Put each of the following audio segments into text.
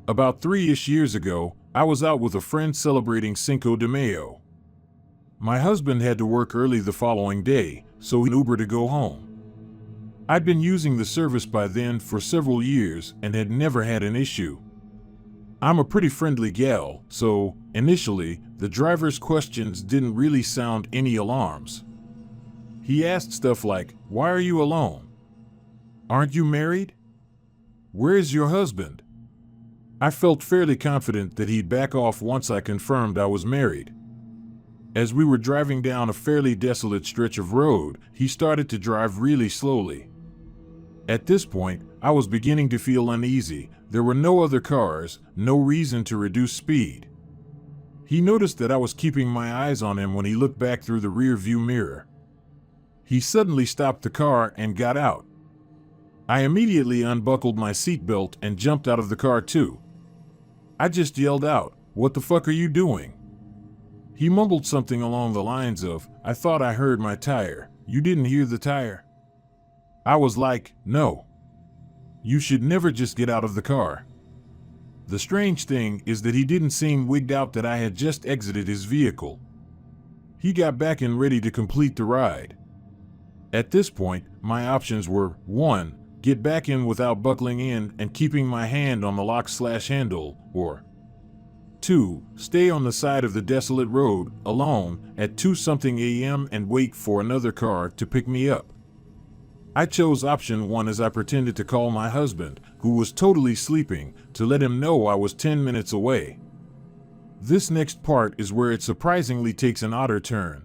About 3-ish years ago, I was out with a friend celebrating Cinco de Mayo. My husband had to work early the following day, so he Ubered to go home. I'd been using the service by then for several years and had never had an issue. I'm a pretty friendly gal, so, initially, the driver's questions didn't really sound any alarms. He asked stuff like, "Why are you alone? Aren't you married? Where's your husband?" I felt fairly confident that he'd back off once I confirmed I was married. As we were driving down a fairly desolate stretch of road, he started to drive really slowly. At this point, I was beginning to feel uneasy. There were no other cars, no reason to reduce speed. He noticed that I was keeping my eyes on him when he looked back through the rear view mirror. He suddenly stopped the car and got out. I immediately unbuckled my seatbelt and jumped out of the car too. I just yelled out, "What the fuck are you doing?" He mumbled something along the lines of, "I thought I heard my tire. You didn't hear the tire?" I was like, "No. You should never just get out of the car." The strange thing is that he didn't seem wigged out that I had just exited his vehicle. He got back in ready to complete the ride. At this point, my options were 1. Get back in without buckling in and keeping my hand on the lock/handle, or 2. Stay on the side of the desolate road, alone, at 2-something a.m. and wait for another car to pick me up. I chose option 1 as I pretended to call my husband, who was totally sleeping, to let him know I was 10 minutes away. This next part is where it surprisingly takes an odder turn.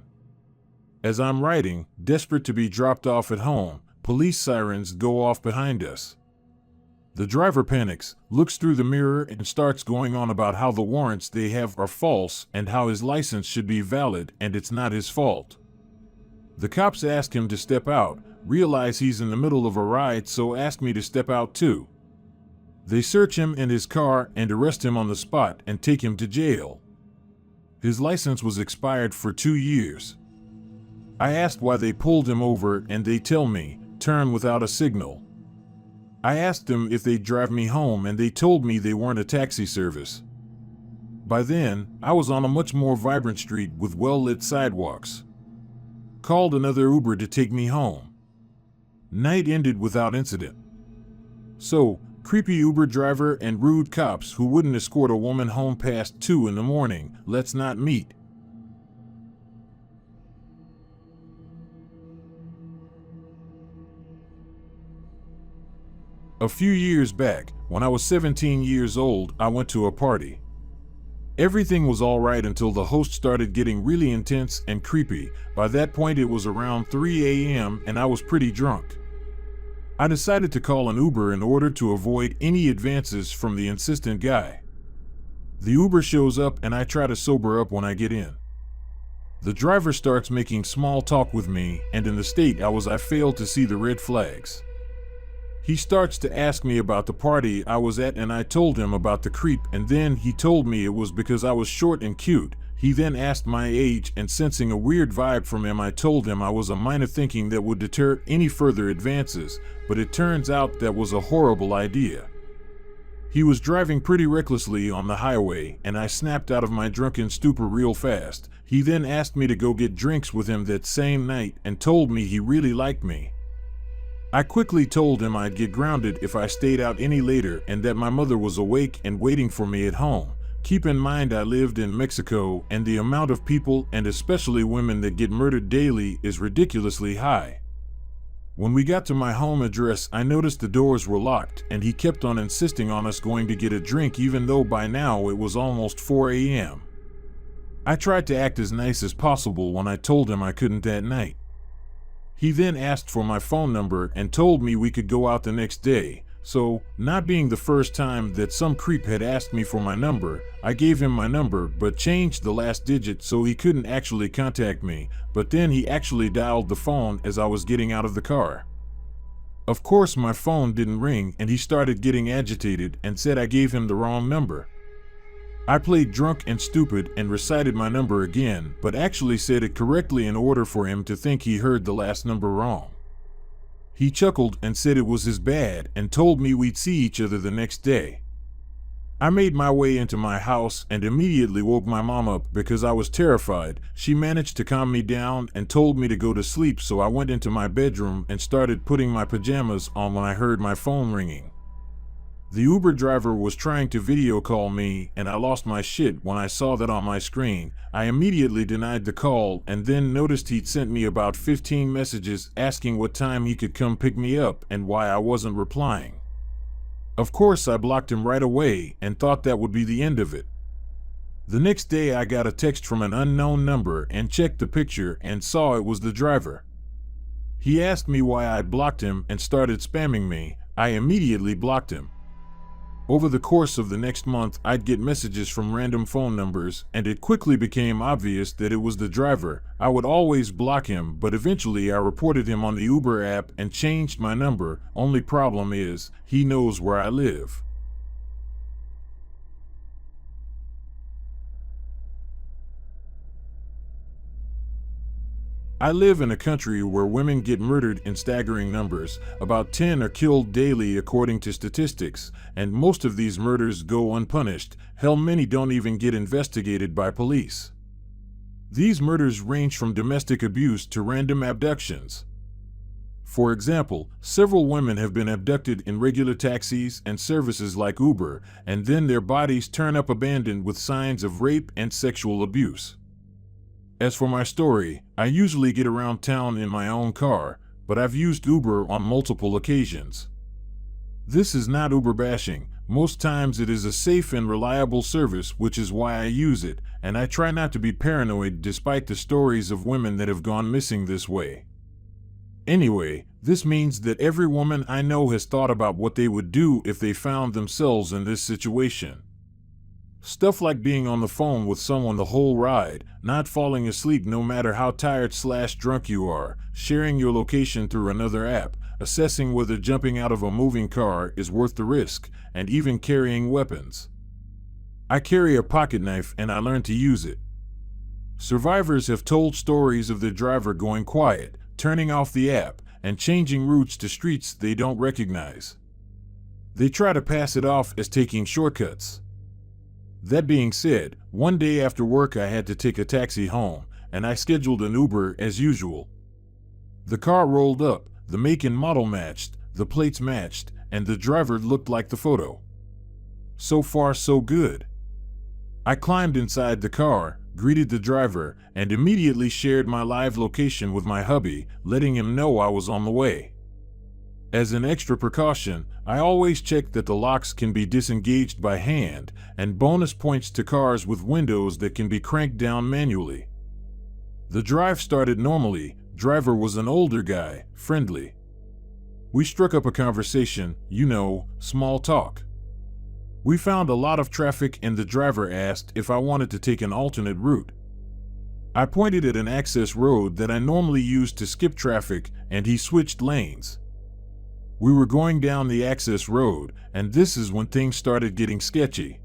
As I'm riding, desperate to be dropped off at home, police sirens go off behind us. The driver panics, looks through the mirror and starts going on about how the warrants they have are false and how his license should be valid and it's not his fault. The cops ask him to step out, realize he's in the middle of a ride, so ask me to step out too. They search him and his car and arrest him on the spot and take him to jail. His license was expired for 2 years. I asked why they pulled him over and they tell me, turn without a signal. I asked them if they'd drive me home and they told me they weren't a taxi service. By then, I was on a much more vibrant street with well-lit sidewalks. Called another Uber to take me home. Night ended without incident. So, creepy Uber driver and rude cops who wouldn't escort a woman home past 2 in the morning, let's not meet. A few years back, when I was 17 years old, I went to a party. Everything was all right until the host started getting really intense and creepy. By that point it was around 3 a.m. and I was pretty drunk. I decided to call an Uber in order to avoid any advances from the insistent guy. The Uber shows up and I try to sober up when I get in. The driver starts making small talk with me, and in the state I failed to see the red flags. He starts to ask me about the party I was at and I told him about the creep, and then he told me it was because I was short and cute. He then asked my age, and sensing a weird vibe from him I told him I was a minor, thinking that would deter any further advances, but it turns out that was a horrible idea. He was driving pretty recklessly on the highway and I snapped out of my drunken stupor real fast. He then asked me to go get drinks with him that same night and told me he really liked me. I quickly told him I'd get grounded if I stayed out any later and that my mother was awake and waiting for me at home. Keep in mind I lived in Mexico and the amount of people, and especially women, that get murdered daily is ridiculously high. When we got to my home address, I noticed the doors were locked and he kept on insisting on us going to get a drink even though by now it was almost 4 a.m. I tried to act as nice as possible when I told him I couldn't that night. He then asked for my phone number and told me we could go out the next day. So, not being the first time that some creep had asked me for my number, I gave him my number but changed the last digit so he couldn't actually contact me, but then he actually dialed the phone as I was getting out of the car. Of course my phone didn't ring and he started getting agitated and said I gave him the wrong number. I played drunk and stupid and recited my number again, but actually said it correctly in order for him to think he heard the last number wrong. He chuckled and said it was his bad and told me we'd see each other the next day. I made my way into my house and immediately woke my mom up because I was terrified. She managed to calm me down and told me to go to sleep, so I went into my bedroom and started putting my pajamas on when I heard my phone ringing. The Uber driver was trying to video call me, and I lost my shit when I saw that on my screen. I immediately denied the call and then noticed he'd sent me about 15 messages asking what time he could come pick me up and why I wasn't replying. Of course, I blocked him right away and thought that would be the end of it. The next day, I got a text from an unknown number and checked the picture and saw it was the driver. He asked me why I'd blocked him and started spamming me. I immediately blocked him. Over the course of the next month, I'd get messages from random phone numbers, and it quickly became obvious that it was the driver. I would always block him, but eventually I reported him on the Uber app and changed my number. Only problem is, he knows where I live. I live in a country where women get murdered in staggering numbers. About 10 are killed daily according to statistics, and most of these murders go unpunished. Hell, many don't even get investigated by police. These murders range from domestic abuse to random abductions. For example, several women have been abducted in regular taxis and services like Uber, and then their bodies turn up abandoned with signs of rape and sexual abuse. As for my story, I usually get around town in my own car, but I've used Uber on multiple occasions. This is not Uber bashing. Most times it is a safe and reliable service, which is why I use it, and I try not to be paranoid despite the stories of women that have gone missing this way. Anyway, this means that every woman I know has thought about what they would do if they found themselves in this situation. Stuff like being on the phone with someone the whole ride, not falling asleep no matter how tired/drunk you are, sharing your location through another app, assessing whether jumping out of a moving car is worth the risk, and even carrying weapons. I carry a pocket knife and I learned to use it. Survivors have told stories of their driver going quiet, turning off the app, and changing routes to streets they don't recognize. They try to pass it off as taking shortcuts. That being said, one day after work I had to take a taxi home, and I scheduled an Uber as usual. The car rolled up, the make and model matched, the plates matched, and the driver looked like the photo. So far so good. I climbed inside the car, greeted the driver, and immediately shared my live location with my hubby, letting him know I was on the way. As an extra precaution, I always check that the locks can be disengaged by hand, and bonus points to cars with windows that can be cranked down manually. The drive started normally. Driver was an older guy, friendly. We struck up a conversation, small talk. We found a lot of traffic and the driver asked if I wanted to take an alternate route. I pointed at an access road that I normally use to skip traffic, and he switched lanes. We were going down the access road, and this is when things started getting sketchy.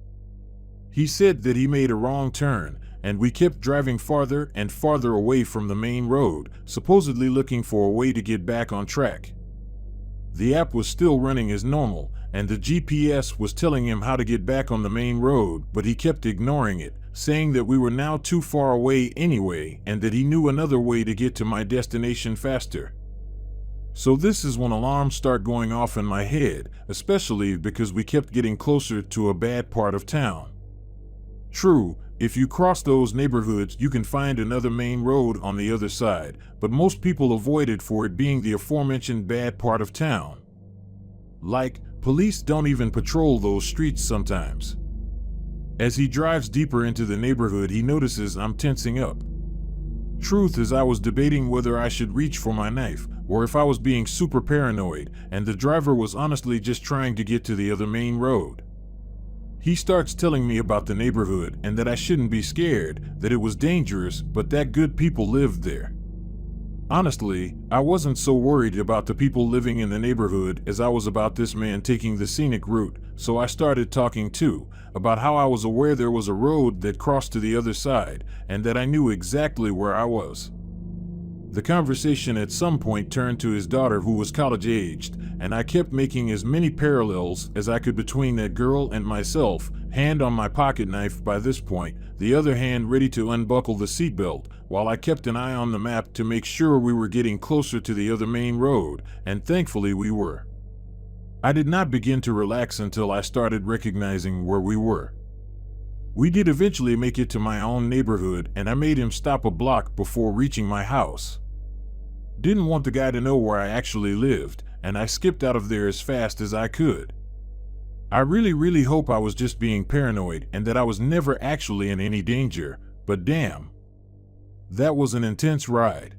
He said that he made a wrong turn, and we kept driving farther and farther away from the main road, supposedly looking for a way to get back on track. The app was still running as normal, and the GPS was telling him how to get back on the main road, but he kept ignoring it, saying that we were now too far away anyway, and that he knew another way to get to my destination faster. So this is when alarms start going off in my head, especially because we kept getting closer to a bad part of town. True, if you cross those neighborhoods you can find another main road on the other side, but most people avoid it for it being the aforementioned bad part of town. Like, police don't even patrol those streets sometimes. As he drives deeper into the neighborhood he notices I'm tensing up. Truth is, I was debating whether I should reach for my knife, or if I was being super paranoid, and the driver was honestly just trying to get to the other main road. He starts telling me about the neighborhood and that I shouldn't be scared, that it was dangerous, but that good people lived there. Honestly, I wasn't so worried about the people living in the neighborhood as I was about this man taking the scenic route, so I started talking too, about how I was aware there was a road that crossed to the other side, and that I knew exactly where I was. The conversation at some point turned to his daughter who was college-aged, and I kept making as many parallels as I could between that girl and myself, hand on my pocket knife by this point, the other hand ready to unbuckle the seatbelt, while I kept an eye on the map to make sure we were getting closer to the other main road, and thankfully we were. I did not begin to relax until I started recognizing where we were. We did eventually make it to my own neighborhood, and I made him stop a block before reaching my house. Didn't want the guy to know where I actually lived, and I skipped out of there as fast as I could. I really hope I was just being paranoid and that I was never actually in any danger, but damn. That was an intense ride.